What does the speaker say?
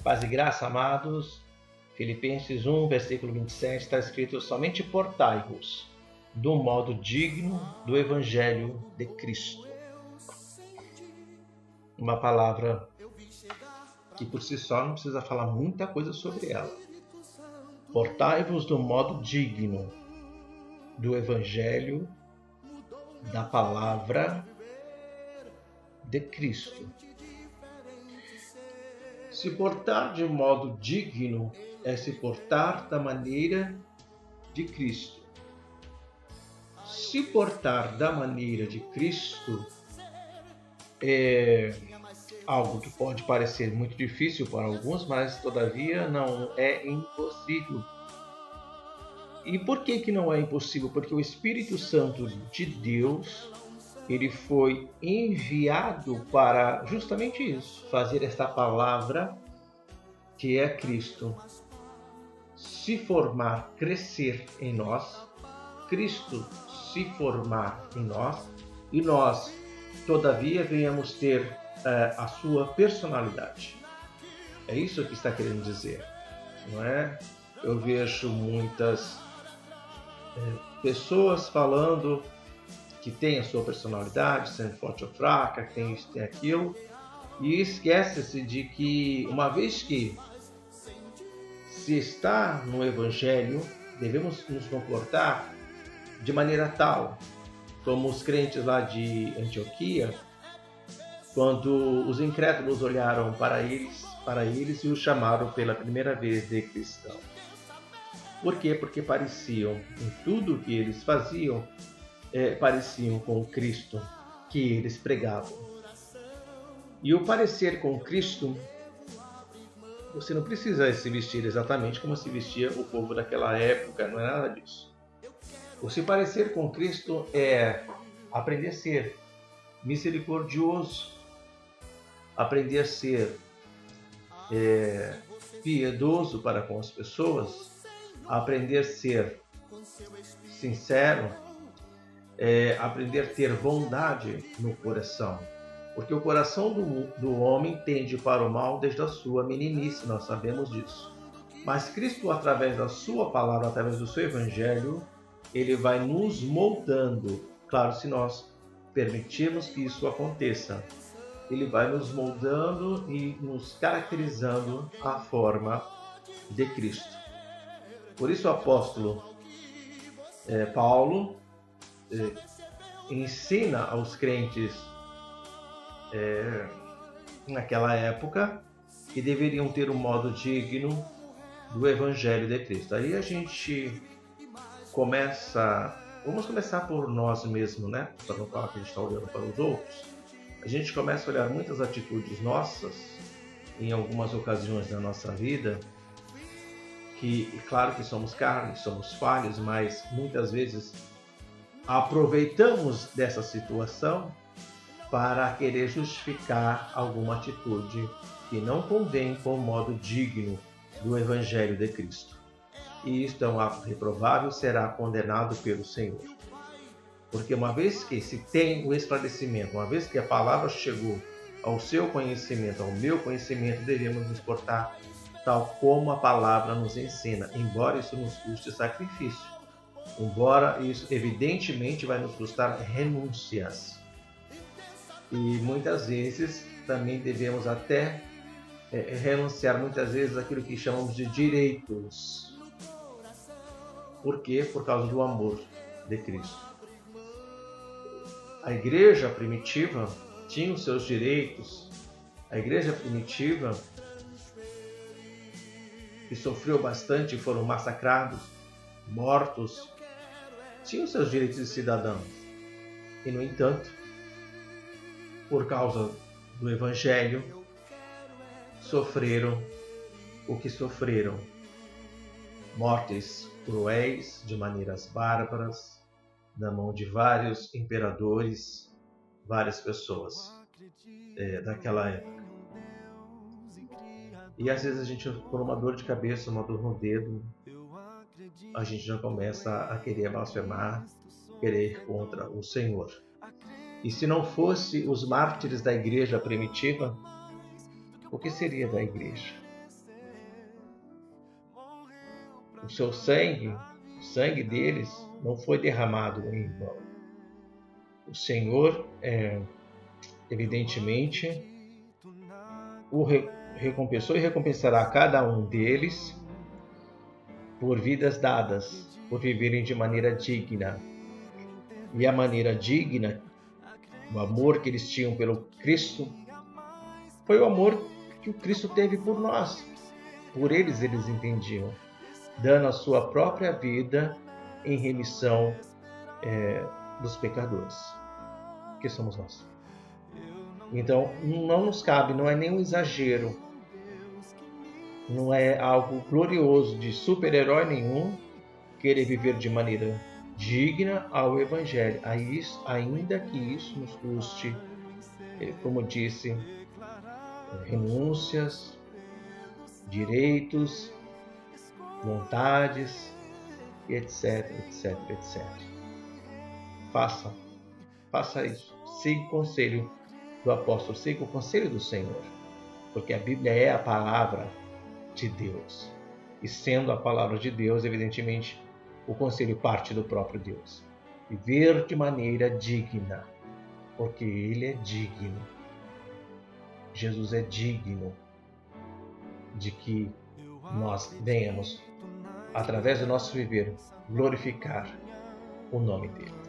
Paz e graça, amados. Filipenses 1, versículo 27, está escrito: somente portai-vos do modo digno do Evangelho de Cristo. Uma palavra que por si só não precisa falar muita coisa sobre ela. Portai-vos do modo digno do Evangelho, da palavra de Cristo. Se portar de modo digno é se portar da maneira de Cristo. Se portar da maneira de Cristo é algo que pode parecer muito difícil para alguns, mas todavia não é impossível. E por que não é impossível? Porque o Espírito Santo de Deus, ele foi enviado para justamente isso, fazer esta palavra que é Cristo se formar, crescer em nós, Cristo se formar em nós, e nós, todavia, venhamos ter a sua personalidade. É isso que está querendo dizer, não é? Eu vejo muitas pessoas falando que tem a sua personalidade, sendo forte ou fraca, que tem isso, tem aquilo, e esquece-se de que, uma vez que se está no Evangelho, devemos nos comportar de maneira tal, como os crentes lá de Antioquia, quando os incrédulos olharam para eles e os chamaram pela primeira vez de cristão. Por quê? Porque pareciam, em tudo que eles faziam, pareciam com o Cristo que eles pregavam. E o parecer com Cristo, você não precisa se vestir exatamente como se vestia o povo daquela época, não é nada disso. O se parecer com Cristo é aprender a ser misericordioso, aprender a ser piedoso para com as pessoas, aprender a ser sincero, aprender a ter bondade no coração. Porque o coração do homem tende para o mal desde a sua meninice, nós sabemos disso. Mas Cristo, através da sua palavra, através do seu evangelho, ele vai nos moldando. Claro, se nós permitirmos que isso aconteça, ele vai nos moldando e nos caracterizando à forma de Cristo. Por isso o apóstolo Paulo ensina aos crentes naquela época que deveriam ter um modo digno do Evangelho de Cristo. Aí a gente vamos começar por nós mesmos, né? Para não falar que a gente está olhando para os outros. A gente começa a olhar muitas atitudes nossas, em algumas ocasiões da nossa vida, que, claro que somos carne, somos falhos, mas muitas vezes aproveitamos dessa situação para querer justificar alguma atitude que não convém com o modo digno do Evangelho de Cristo. E isto é um ato reprovável, será condenado pelo Senhor. Porque uma vez que se tem o esclarecimento, uma vez que a palavra chegou ao seu conhecimento, ao meu conhecimento, devemos nos portar tal como a palavra nos ensina, embora isso nos custe sacrifício, embora isso evidentemente vai nos custar renúncias. E muitas vezes também devemos até renunciar muitas vezes àquilo que chamamos de direitos. Por quê? Por causa do amor de Cristo. A igreja primitiva tinha os seus direitos. A igreja primitiva, que sofreu bastante, foram massacrados, mortos, tinha os seus direitos de cidadãos. E, no entanto, por causa do Evangelho, sofreram o que sofreram. Mortes cruéis, de maneiras bárbaras, na mão de vários imperadores, várias pessoas daquela época. E às vezes a gente, por uma dor de cabeça, uma dor no dedo, a gente já começa a querer blasfemar, querer ir contra o Senhor. E se não fosse os mártires da igreja primitiva, o que seria da igreja? o seu sangue, o sangue deles, não foi derramado em vão. O Senhor, evidentemente, o recompensou e recompensará cada um deles por vidas dadas, por viverem de maneira digna. E a maneira digna, o amor que eles tinham pelo Cristo, foi o amor que o Cristo teve por nós. Por eles entendiam, dando a sua própria vida em remissão dos pecadores, que somos nós. Então, não nos cabe, não é nenhum exagero, não é algo glorioso de super-herói nenhum querer viver de maneira digna ao Evangelho, ainda que isso nos custe, como disse, renúncias, direitos, vontades, etc, etc, etc. Faça isso. Siga o conselho do apóstolo, siga o conselho do Senhor, porque a Bíblia é a palavra de Deus. E sendo a palavra de Deus, evidentemente, o conselho parte do próprio Deus. Viver de maneira digna, porque Ele é digno. Jesus é digno de que nós venhamos, através do nosso viver, glorificar o nome dele.